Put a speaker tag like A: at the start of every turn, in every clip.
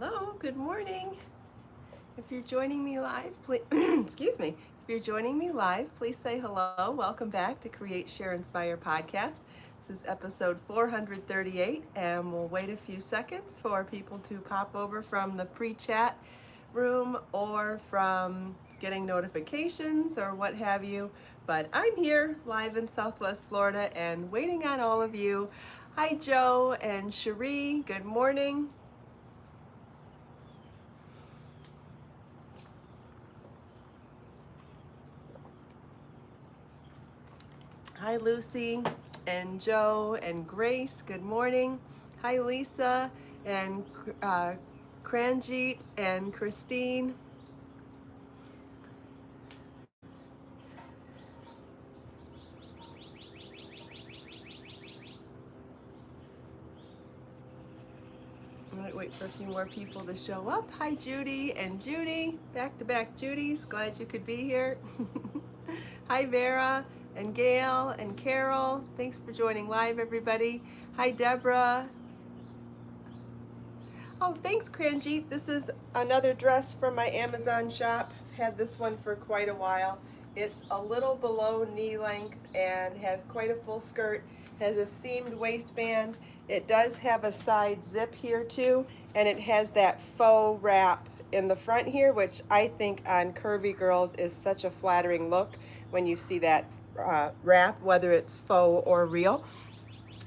A: Hello, good morning. If you're joining me live, please, excuse me. If you're joining me live, please say hello. Welcome back to Create, Share, Inspire podcast. This is episode 438, and we'll wait a few seconds for people to pop over from the pre-chat room or from getting notifications or what have you. But I'm here live in Southwest Florida and waiting on all of you. Hi, Joe and Cherie. Good morning. Hi, Lucy and Joe and Grace. Good morning. Hi, Lisa and Kranjit and Christine. I might wait for a few more people to show up. Hi, Judy and Judy. Back-to-back Judys. Glad you could be here. Hi, Vera and Gail and Carol. Thanks for joining live, everybody. Hi, Deborah. Oh, thanks, Kranjit. This is another dress from my Amazon shop. I've had this one for quite a while. It's a little below knee length and has quite a full skirt. Has a seamed waistband. It does have a side zip here too, and it has that faux wrap in the front here, which I think on curvy girls is such a flattering look when you see that wrap, whether it's faux or real.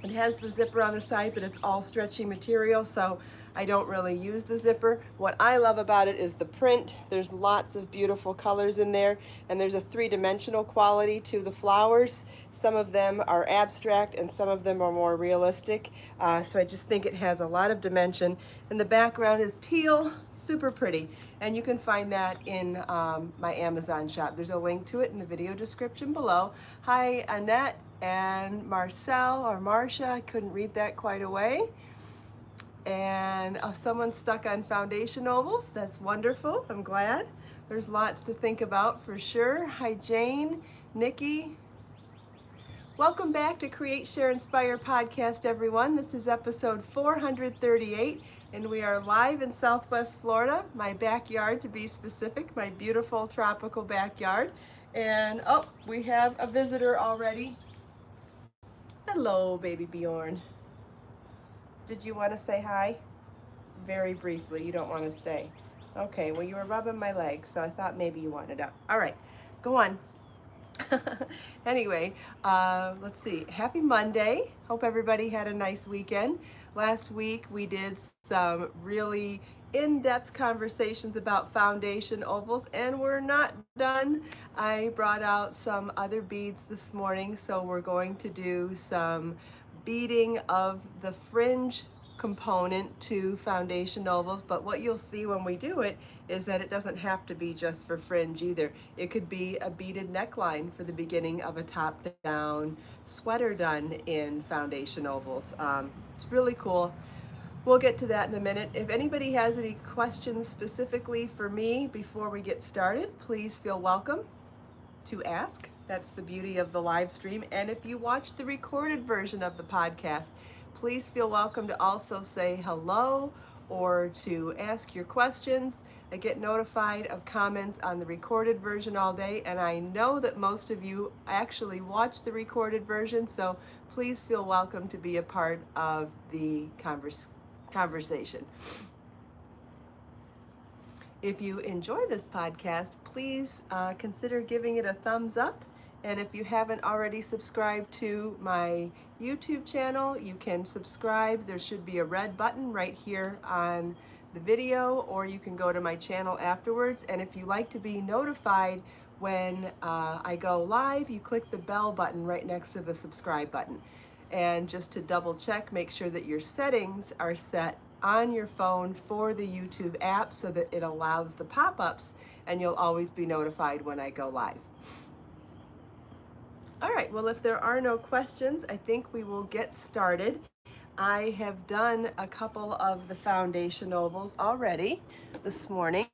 A: It has the zipper on the side, but it's all stretchy material, so I don't really use the zipper. What I love about it is the print. There's lots of beautiful colors in there, and there's a three-dimensional quality to the flowers. Some of them are abstract, and some of them are more realistic. So I just think it has a lot of dimension. And the background is teal, super pretty. And you can find that in my Amazon shop. There's a link to it in the video description below. Hi, Annette and Marcel or Marcia, I couldn't read that quite away. And someone's stuck on foundation ovals. That's wonderful. I'm glad. There's lots to think about for sure. Hi, Jane, Nikki. Welcome back to Create, Share, Inspire podcast, everyone. This is episode 438, and we are live in Southwest Florida, my backyard to be specific, my beautiful tropical backyard. And oh, we have a visitor already. Hello, baby Bjorn. Did you want to say hi? Very briefly, you don't want to stay. Okay, well, you were rubbing my leg, so I thought maybe you wanted up. All right, go on. Anyway, let's see. Happy Monday. Hope everybody had a nice weekend. Last week, we did some really in-depth conversations about foundation ovals, and we're not done. I brought out some other beads this morning, so we're going to do some beading of the fringe component to foundation ovals, but what you'll see when we do it is that it doesn't have to be just for fringe either. It could be a beaded neckline for the beginning of a top-down sweater done in foundation ovals. It's really cool. We'll get to that in a minute. If anybody has any questions specifically for me before we get started, please feel welcome to ask. That's the beauty of the live stream. And if you watch the recorded version of the podcast, please feel welcome to also say hello or to ask your questions. I get notified of comments on the recorded version all day, and I know that most of you actually watch the recorded version, so please feel welcome to be a part of the conversation. If you enjoy this podcast, please consider giving it a thumbs up. And if you haven't already subscribed to my YouTube channel, you can subscribe. There should be a red button right here on the video, or you can go to my channel afterwards. And if you like to be notified when I go live, you click the bell button right next to the subscribe button. And just to double check, make sure that your settings are set on your phone for the YouTube app so that it allows the pop-ups, and you'll always be notified when I go live. All right, well, if there are no questions, I think we will get started. I have done a couple of the foundation ovals already this morning,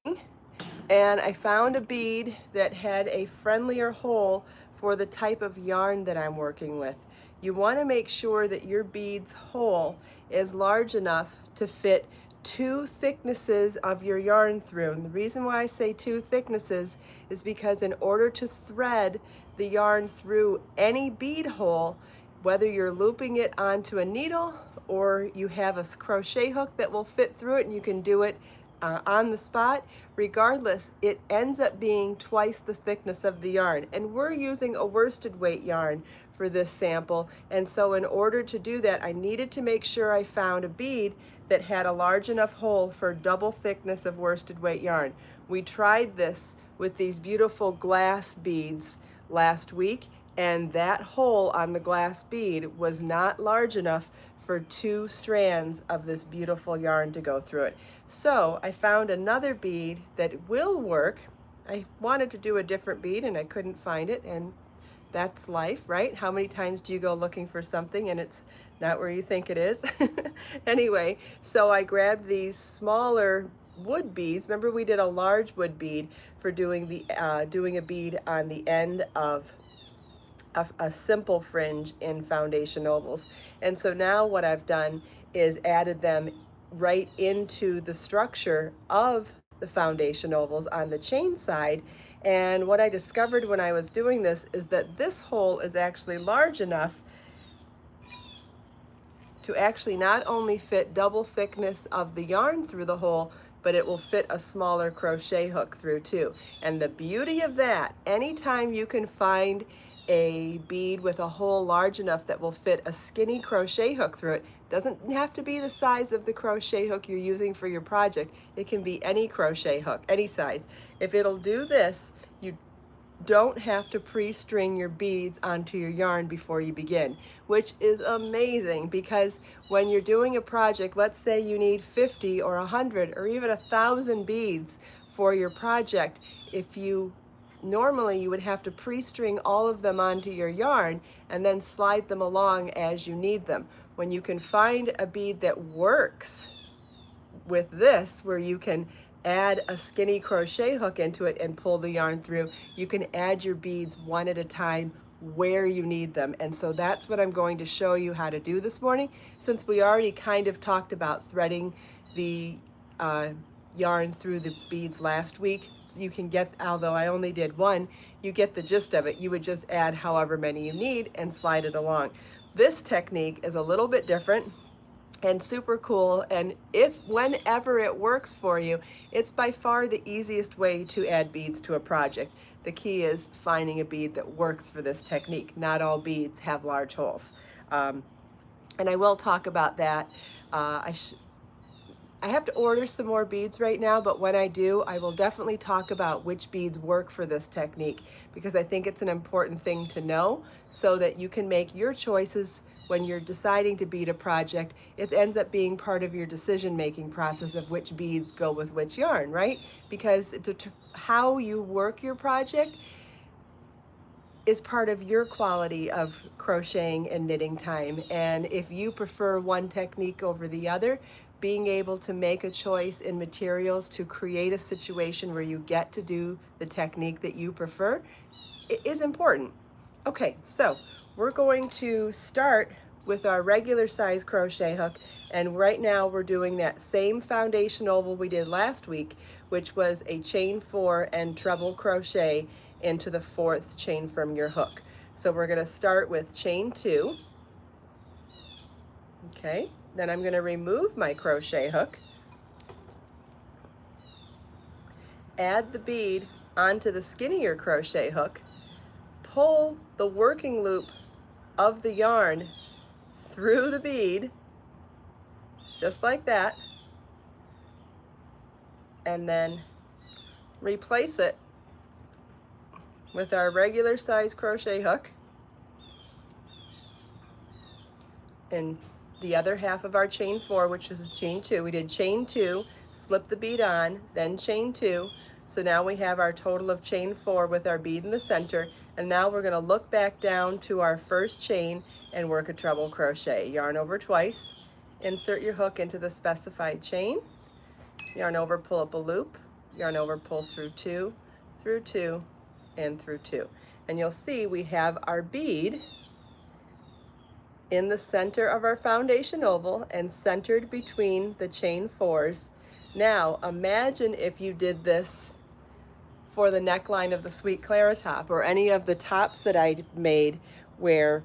A: and I found a bead that had a friendlier hole for the type of yarn that I'm working with. You want to make sure that your bead's hole is large enough to fit 2 thicknesses of your yarn through. And the reason why I say 2 thicknesses is because in order to thread the yarn through any bead hole, whether you're looping it onto a needle or you have a crochet hook that will fit through it and you can do it on the spot, regardless, it ends up being twice the thickness of the yarn. And we're using a worsted weight yarn for this sample, and so in order to do that, I needed to make sure I found a bead that had a large enough hole for double thickness of worsted weight yarn. We tried this with these beautiful glass beads last week, and that hole on the glass bead was not large enough for 2 strands of this beautiful yarn to go through it. So I found another bead that will work. I wanted to do a different bead and I couldn't find it, and that's life, right? How many times do you go looking for something and it's not where you think it is? Anyway, so I grabbed these smaller wood beads. Remember we did a large wood bead for doing a bead on the end of a simple fringe in foundation ovals. And so now what I've done is added them right into the structure of the foundation ovals on the chain side. And what I discovered when I was doing this is that this hole is actually large enough to actually not only fit double thickness of the yarn through the hole, but it will fit a smaller crochet hook through too. And the beauty of that, anytime you can find a bead with a hole large enough that will fit a skinny crochet hook through it, doesn't have to be the size of the crochet hook you're using for your project. It can be any crochet hook, any size. If it'll do this, you don't have to pre-string your beads onto your yarn before you begin, which is amazing because when you're doing a project, let's say you need 50 or 100 or even 1,000 beads for your project. Normally you would have to pre-string all of them onto your yarn and then slide them along as you need them. When you can find a bead that works with this, where you can add a skinny crochet hook into it and pull the yarn through, you can add your beads one at a time where you need them. And so that's what I'm going to show you how to do this morning, since we already kind of talked about threading the yarn through the beads last week. So you can get, although I only did one, you get the gist of it. You would just add however many you need and slide it along. This technique is a little bit different and super cool, and whenever it works for you, it's by far the easiest way to add beads to a project. The key is finding a bead that works for this technique. Not all beads have large holes. And I will talk about that. I have to order some more beads right now, but when I do, I will definitely talk about which beads work for this technique, because I think it's an important thing to know so that you can make your choices when you're deciding to bead a project. It ends up being part of your decision-making process of which beads go with which yarn, right? Because how you work your project is part of your quality of crocheting and knitting time. And if you prefer one technique over the other, being able to make a choice in materials to create a situation where you get to do the technique that you prefer is important. Okay, so we're going to start with our regular size crochet hook, and right now we're doing that same foundation oval we did last week, which was a chain 4 and treble crochet into the 4th chain from your hook. So we're going to start with chain 2. Okay, then I'm going to remove my crochet hook, add the bead onto the skinnier crochet hook, pull the working loop of the yarn through the bead, just like that, and then replace it with our regular size crochet hook in the other half of our chain 4, which is chain 2. We did chain 2, slip the bead on, then chain 2. So now we have our total of chain 4 with our bead in the center, and now we're going to look back down to our first chain and work a treble crochet. Yarn over twice, insert your hook into the specified chain, yarn over, pull up a loop, yarn over, pull through 2, and through 2. And you'll see we have our bead in the center of our foundation oval and centered between the chain 4s. Now imagine if you did this for the neckline of the Sweet Clara top or any of the tops that I made where,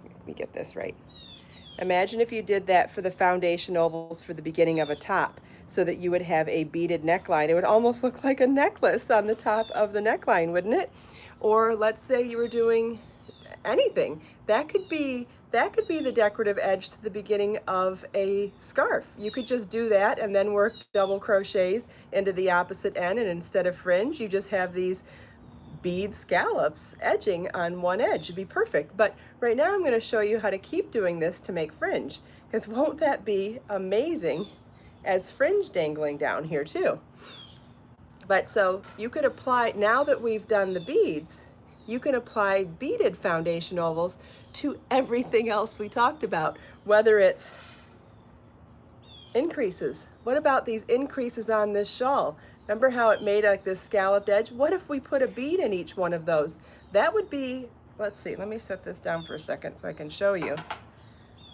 A: let me get this right. Imagine if you did that for the foundation ovals for the beginning of a top so that you would have a beaded neckline. It would almost look like a necklace on the top of the neckline, wouldn't it? Or let's say you were doing anything. That could be the decorative edge to the beginning of a scarf. You could just do that and then work double crochets into the opposite end, and instead of fringe, you just have these bead scallops edging on one edge. It'd be perfect. But right now I'm going to show you how to keep doing this to make fringe, because won't that be amazing as fringe dangling down here too? But so you could apply, now that we've done the beads, you can apply beaded foundation ovals to everything else we talked about, whether it's increases. What about these increases on this shawl? Remember how it made like this scalloped edge? What if we put a bead in each one of those? That would be, let's see, let me set this down for a second so I can show you.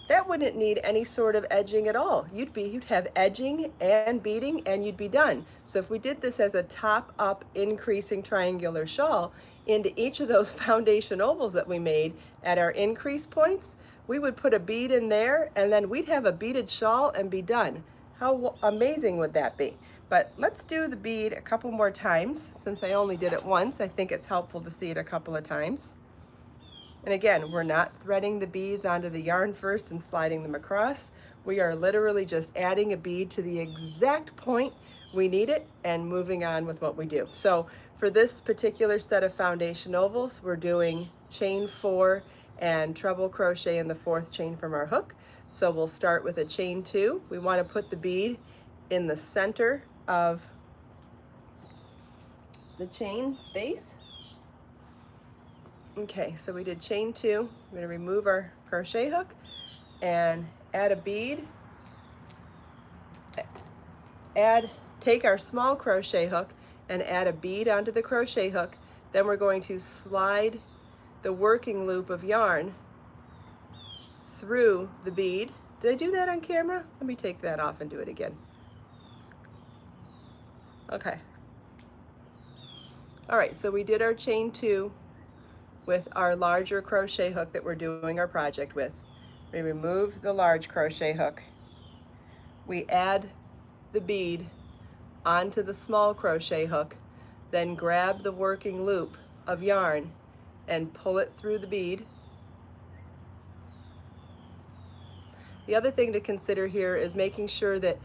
A: That wouldn't need any sort of edging at all. You'd have edging and beading and you'd be done. So if we did this as a top up increasing triangular shawl, into each of those foundation ovals that we made at our increase points, we would put a bead in there and then we'd have a beaded shawl and be done. How amazing would that be? But let's do the bead a couple more times. Since I only did it once, I think it's helpful to see it a couple of times. And again, we're not threading the beads onto the yarn first and sliding them across. We are literally just adding a bead to the exact point we need it and moving on with what we do. So for this particular set of foundation ovals, we're doing chain 4 and treble crochet in the 4th chain from our hook. So we'll start with a chain 2. We want to put the bead in the center of the chain space. Okay, so we did chain 2. I'm going to remove our crochet hook and add a bead. Take our small crochet hook and add a bead onto the crochet hook. Then we're going to slide the working loop of yarn through the bead. Did I do that on camera? Let me take that off and do it again. Okay. All right, so we did our chain 2 with our larger crochet hook that we're doing our project with. We remove the large crochet hook. We add the bead onto the small crochet hook, then grab the working loop of yarn and pull it through the bead. The other thing to consider here is making sure that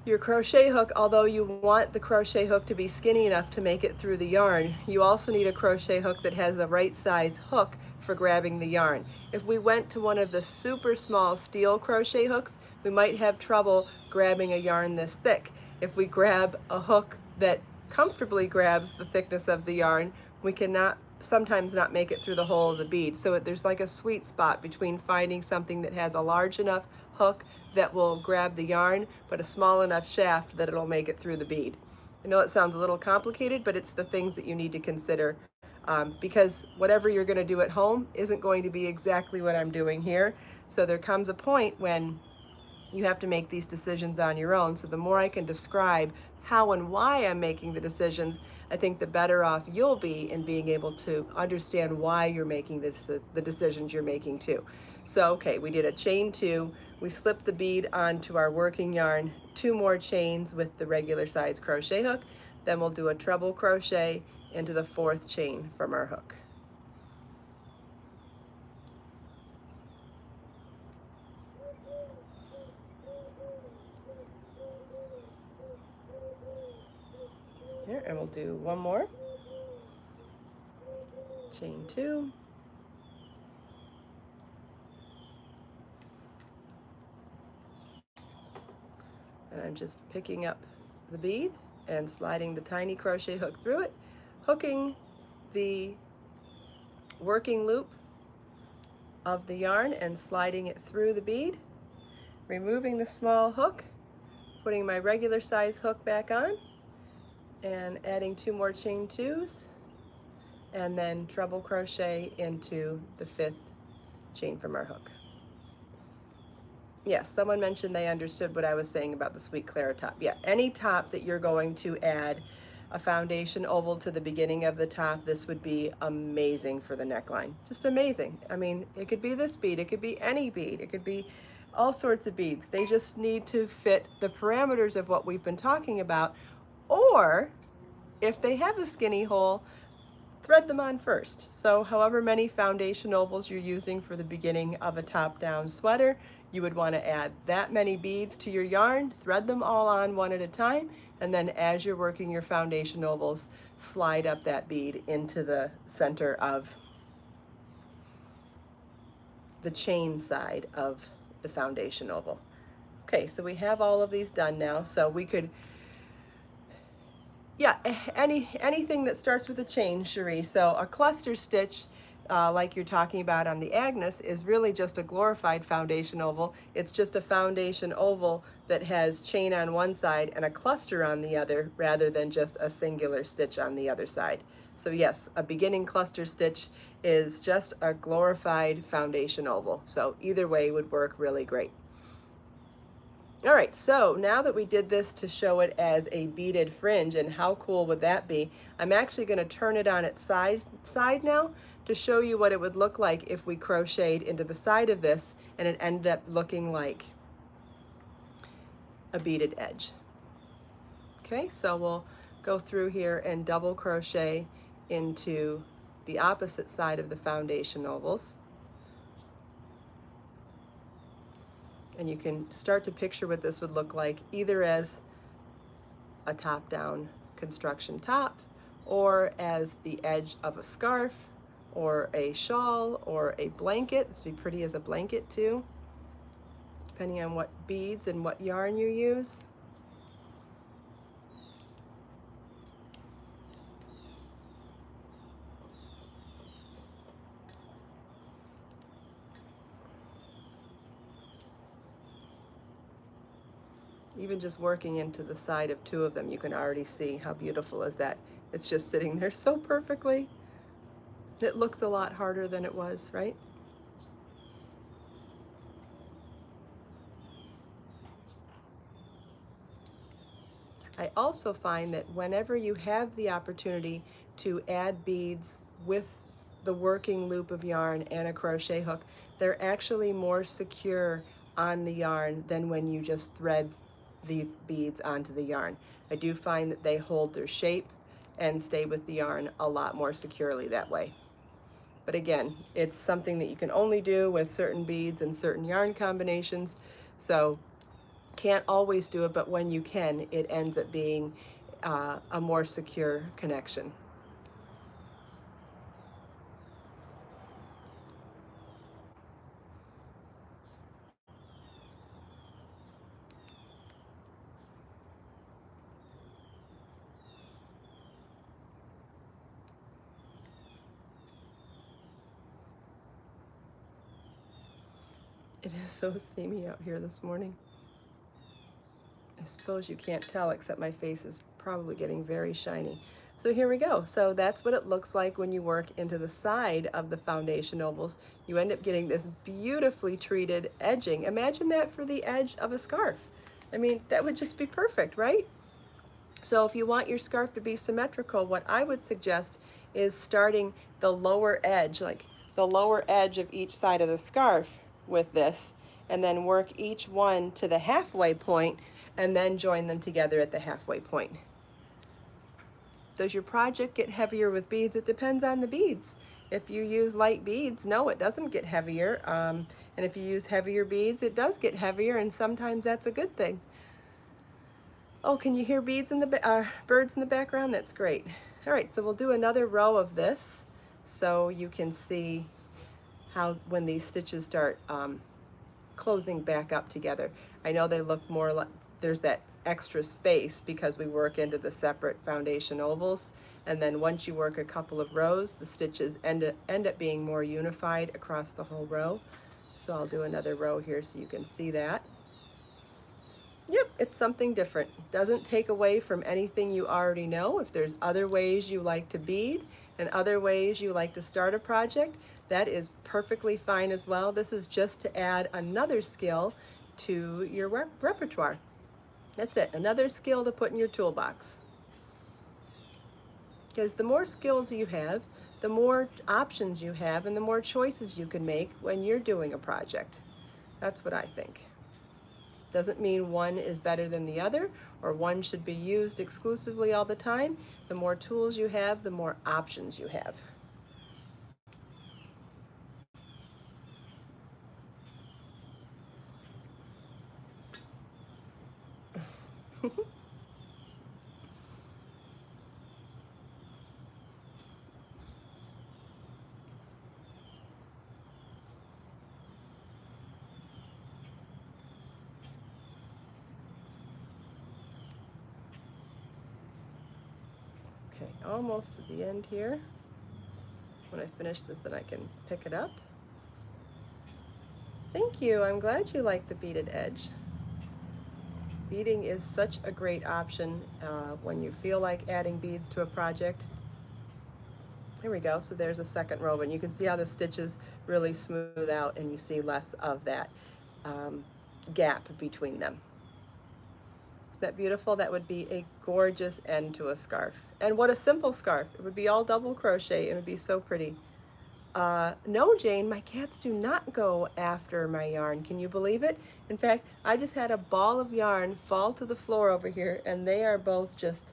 A: your crochet hook, although you want the crochet hook to be skinny enough to make it through the yarn, you also need a crochet hook that has the right size hook for grabbing the yarn. If we went to one of the super small steel crochet hooks, we might have trouble grabbing a yarn this thick. If we grab a hook that comfortably grabs the thickness of the yarn, we cannot sometimes not make it through the hole of the bead. So there's like a sweet spot between finding something that has a large enough hook that will grab the yarn, but a small enough shaft that it'll make it through the bead. I know it sounds a little complicated, but it's the things that you need to consider because whatever you're going to do at home isn't going to be exactly what I'm doing here. So there comes a point when you have to make these decisions on your own. So the more I can describe how and why I'm making the decisions, I think the better off you'll be in being able to understand why you're making the decisions you're making too. So, okay, we did a chain 2, we slipped the bead onto our working yarn, 2 more chains with the regular size crochet hook, then we'll do a treble crochet into the 4th chain from our hook. Here, and we'll do one more. Chain 2. And I'm just picking up the bead and sliding the tiny crochet hook through it, hooking the working loop of the yarn and sliding it through the bead, removing the small hook, putting my regular size hook back on, and adding 2 more chain 2s, and then treble crochet into the 5th chain from our hook. Yes, someone mentioned they understood what I was saying about the Sweet Clara top. Yeah, any top that you're going to add a foundation oval to the beginning of the top, this would be amazing for the neckline. Just amazing. I mean, it could be this bead, it could be any bead, it could be all sorts of beads. They just need to fit the parameters of what we've been talking about. Or if they have a skinny hole, thread them on first. So however many foundation ovals you're using for the beginning of a top-down sweater, you would want to add that many beads to your yarn, thread them all on one at a time, and then as you're working your foundation ovals, slide up that bead into the center of the chain side of the foundation oval. Okay, so we have all of these done now, so we could, yeah, anything that starts with a chain, Cherie. So a cluster stitch, like you're talking about on the Agnes, is really just a glorified foundation oval. It's just a foundation oval that has chain on one side and a cluster on the other, rather than just a singular stitch on the other side. So yes, a beginning cluster stitch is just a glorified foundation oval. So either way would work really great. All right, so now that we did this to show it as a beaded fringe, and how cool would that be, I'm actually going to turn it on its side now to show you what it would look like if we crocheted into the side of this and it ended up looking like a beaded edge. Okay, so we'll go through here and double crochet into the opposite side of the foundation ovals. And you can start to picture what this would look like either as a top-down construction top, or as the edge of a scarf, or a shawl, or a blanket. This would be pretty as a blanket too, depending on what beads and what yarn you use. Even just working into the side of two of them, you can already see how beautiful is that. It's just sitting there so perfectly. It looks a lot harder than it was, right? I also find that whenever you have the opportunity to add beads with the working loop of yarn and a crochet hook, they're actually more secure on the yarn than when you just thread the beads onto the yarn. I do find that they hold their shape and stay with the yarn a lot more securely that way. But again, it's something that you can only do with certain beads and certain yarn combinations, so can't always do it, but when you can, it ends up being a more secure connection. It is so steamy out here this morning. I suppose you can't tell, except my face is probably getting very shiny. So here we go. So that's what it looks like when you work into the side of the foundation ovals. You end up getting this beautifully treated edging. Imagine that for the edge of a scarf. I mean, that would just be perfect, right? So if you want your scarf to be symmetrical, what I would suggest is starting the lower edge, like the lower edge of each side of the scarf with this, and then work each one to the halfway point and then join them together at the halfway point. Does your project get heavier with beads? It depends on the beads. If you use light beads, no, it doesn't get heavier. And if you use heavier beads, it does get heavier, and sometimes that's a good thing. Oh, can you hear beads in the birds in the background? That's great. All right, so we'll do another row of this so you can see how when these stitches start closing back up together. I know they look more like there's that extra space because we work into the separate foundation ovals, and then once you work a couple of rows, the stitches end up being more unified across the whole row. So I'll do another row here so you can see that. Yep, it's something different. Doesn't take away from anything you already know. If there's other ways you like to bead and other ways you like to start a project, that is perfectly fine as well. This is just to add another skill to your repertoire. That's it, another skill to put in your toolbox. Because the more skills you have, the more options you have, and the more choices you can make when you're doing a project. That's what I think. Doesn't mean one is better than the other, or one should be used exclusively all the time. The more tools you have, the more options you have. Okay, almost to the end here. When I finish this, then I can pick it up. Thank you, I'm glad you like the beaded edge. Beading is such a great option when you feel like adding beads to a project. Here we go, so there's a second row, and you can see how the stitches really smooth out and you see less of that gap between them. Isn't that beautiful? That would be a gorgeous end to a scarf. And what a simple scarf. It would be all double crochet. It would be so pretty. No, Jane, my cats do not go after my yarn. Can you believe it? In fact, I just had a ball of yarn fall to the floor over here, and they are both just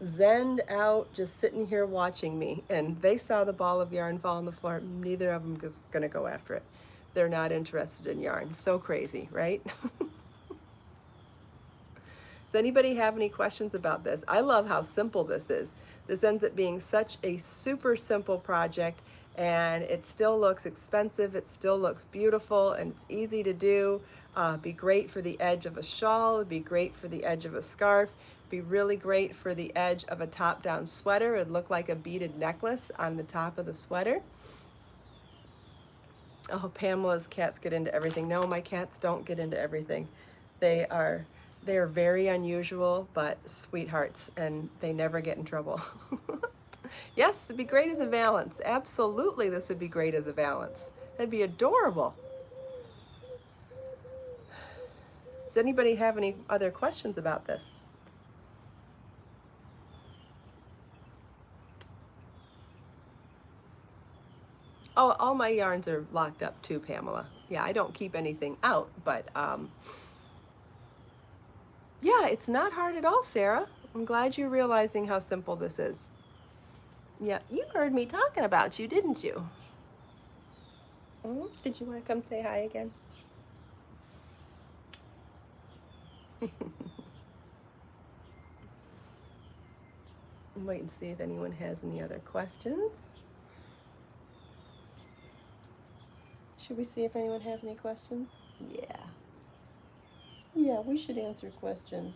A: zenned out, just sitting here watching me. And they saw the ball of yarn fall on the floor. Neither of them is going to go after it. They're not interested in yarn. So crazy, right? Does anybody have any questions about this? I love how simple this is. This ends up being such a super simple project, and it still looks expensive, it still looks beautiful, and it's easy to do. Be great for the edge of a shawl, it'd be great for the edge of a scarf, be really great for the edge of a top-down sweater. It'd look like a beaded necklace on the top of the sweater. Oh, Pamela's cats get into everything. No, my cats don't get into everything. They are very unusual, but sweethearts, and they never get in trouble. Yes, it'd be great as a valance. Absolutely, this would be great as a valance. That'd be adorable. Does anybody have any other questions about this? Oh, all my yarns are locked up too, Pamela. Yeah, I don't keep anything out, but yeah, it's not hard at all, Sarah. I'm glad you're realizing how simple this is. Yeah, you heard me talking about you, didn't you? Did you want to come say hi again? Wait and see if anyone has any other questions. Should we see if anyone has any questions? Yeah. Yeah, we should answer questions.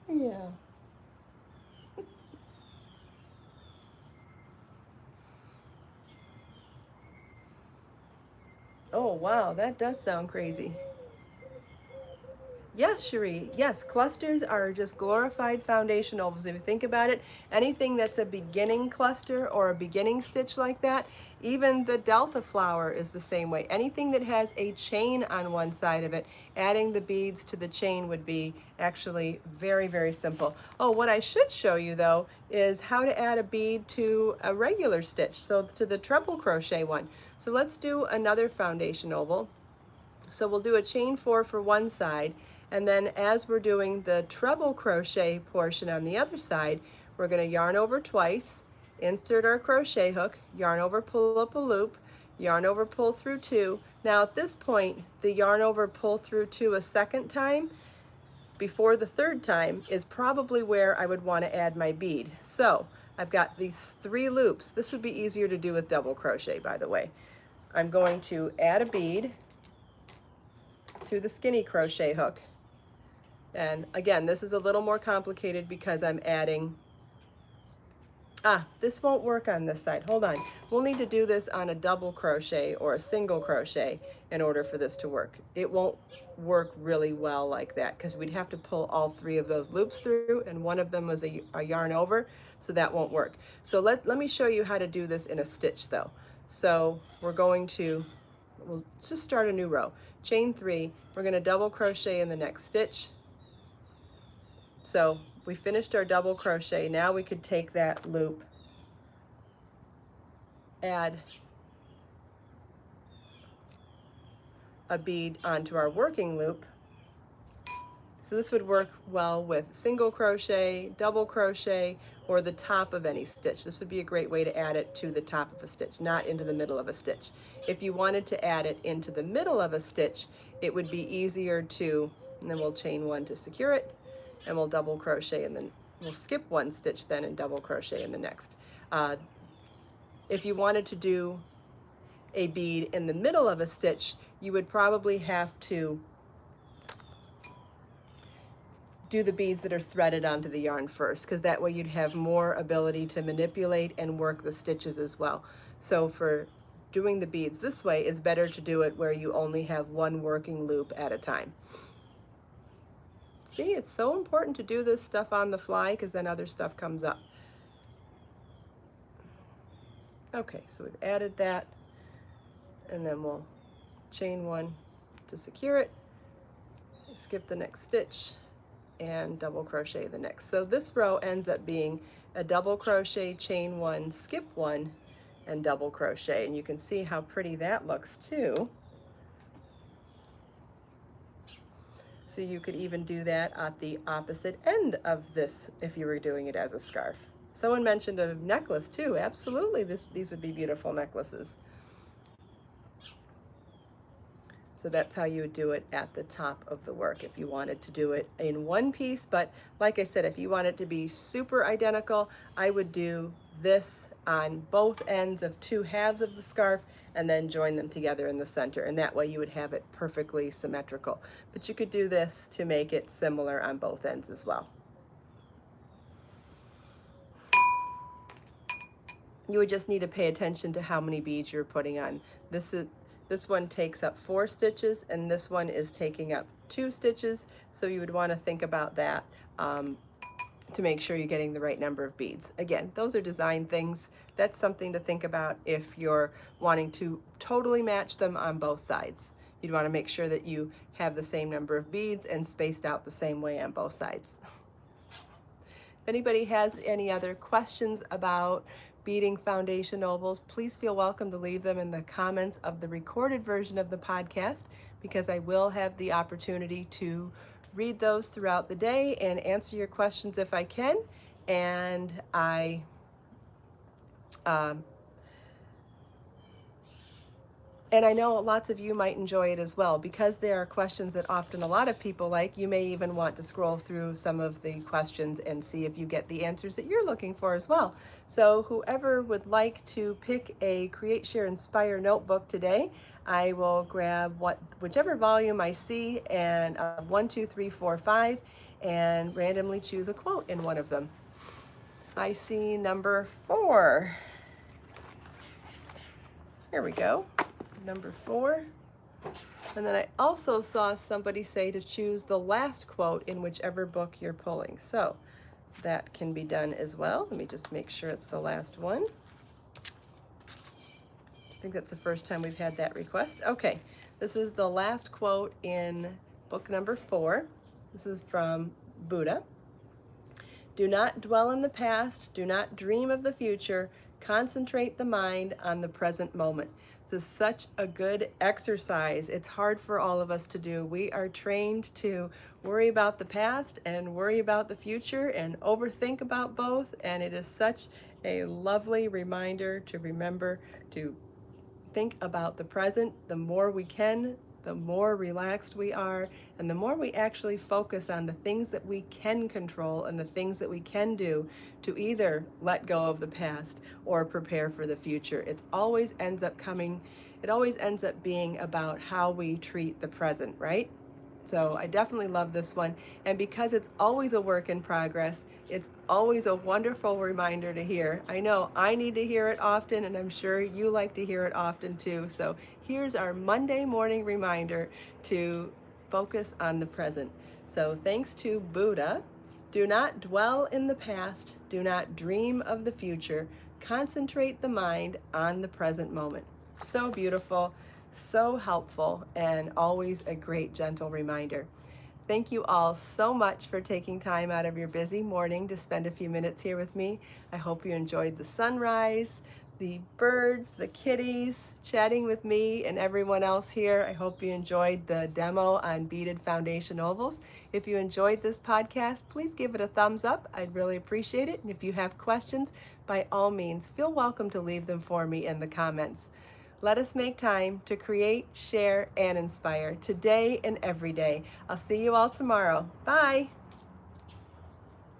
A: Yeah. Oh, wow, that does sound crazy. Yes, Cherie. Yes, clusters are just glorified foundation ovals. If you think about it, anything that's a beginning cluster or a beginning stitch like that, even the Delta flower is the same way. Anything that has a chain on one side of it, adding the beads to the chain would be actually very, very simple. Oh, what I should show you though is how to add a bead to a regular stitch, so to the treble crochet one. So let's do another foundation oval. So we'll do a chain 4 for one side, and then as we're doing the treble crochet portion on the other side, we're going to yarn over twice, insert our crochet hook, yarn over, pull up a loop, yarn over, pull through 2. Now at this point, the yarn over, pull through 2 a second time before the third time is probably where I would want to add my bead. So I've got these 3 loops. This would be easier to do with double crochet, by the way. I'm going to add a bead to the skinny crochet hook. And again, this is a little more complicated because I'm adding, this won't work on this side. Hold on. We'll need to do this on a double crochet or a single crochet in order for this to work. It won't work really well like that because we'd have to pull all 3 of those loops through, and one of them was a yarn over, so that won't work. So let me show you how to do this in a stitch though. So we're we'll just start a new row. Chain 3, we're going to double crochet in the next stitch. So we finished our double crochet. Now we could take that loop, add a bead onto our working loop. So this would work well with single crochet, double crochet, or the top of any stitch. This would be a great way to add it to the top of a stitch, not into the middle of a stitch. If you wanted to add it into the middle of a stitch, it would be easier to, and then we'll chain 1 to secure it, and we'll double crochet, and then we'll skip 1 stitch then and double crochet in the next. If you wanted to do a bead in the middle of a stitch, you would probably have to do the beads that are threaded onto the yarn first, because that way you'd have more ability to manipulate and work the stitches as well. So for doing the beads this way, it's better to do it where you only have 1 working loop at a time. See, it's so important to do this stuff on the fly, because then other stuff comes up. Okay, so we've added that, and then we'll chain 1 to secure it, skip the next stitch, and double crochet the next. So this row ends up being a double crochet, chain 1, skip 1, and double crochet. And you can see how pretty that looks too. So you could even do that at the opposite end of this if you were doing it as a scarf. Someone mentioned a necklace too. Absolutely, these would be beautiful necklaces. So that's how you would do it at the top of the work if you wanted to do it in one piece. But like I said, if you want it to be super identical, I would do this on both ends of 2 halves of the scarf and then join them together in the center. And that way you would have it perfectly symmetrical. But you could do this to make it similar on both ends as well. You would just need to pay attention to how many beads you're putting on. This one takes up 4 stitches, and this one is taking up 2 stitches. So you would want to think about that to make sure you're getting the right number of beads. Again, those are design things. That's something to think about if you're wanting to totally match them on both sides. You'd want to make sure that you have the same number of beads and spaced out the same way on both sides. If anybody has any other questions about beading foundation ovals, please feel welcome to leave them in the comments of the recorded version of the podcast, because I will have the opportunity to read those throughout the day and answer your questions if I can. And I know lots of you might enjoy it as well, because there are questions that often a lot of people like. You may even want to scroll through some of the questions and see if you get the answers that you're looking for as well. So whoever would like to pick a Create, Share, Inspire notebook today, I will grab whichever volume I see, and 1, 2, 3, 4, 5, and randomly choose a quote in one of them. I see number 4. Here we go. Number 4. And then I also saw somebody say to choose the last quote in whichever book you're pulling. So that can be done as well. Let me just make sure it's the last one. I think that's the first time we've had that request. Okay, this is the last quote in book number 4. This is from Buddha. Do not dwell in the past. Do not dream of the future. Concentrate the mind on the present moment. This is such a good exercise. It's hard for all of us to do. We are trained to worry about the past and worry about the future and overthink about both. And it is such a lovely reminder to remember to think about the present. The more we can, the more relaxed we are, and the more we actually focus on the things that we can control and the things that we can do to either let go of the past or prepare for the future. It always ends up being about how we treat the present, right? So I definitely love this one. And because it's always a work in progress, it's always a wonderful reminder to hear. I know I need to hear it often, and I'm sure you like to hear it often too. So here's our Monday morning reminder to focus on the present. So thanks to Buddha, do not dwell in the past, do not dream of the future, concentrate the mind on the present moment. So beautiful. So helpful and always a great gentle reminder. Thank you all so much for taking time out of your busy morning to spend a few minutes here with me. I hope you enjoyed the sunrise, the birds, the kitties, chatting with me and everyone else here. I hope you enjoyed the demo on beaded foundation ovals. If you enjoyed this podcast, please give it a thumbs up. I'd really appreciate it. And if you have questions, by all means, feel welcome to leave them for me in the comments. Let us make time to create, share, and inspire today and every day. I'll see you all tomorrow. Bye.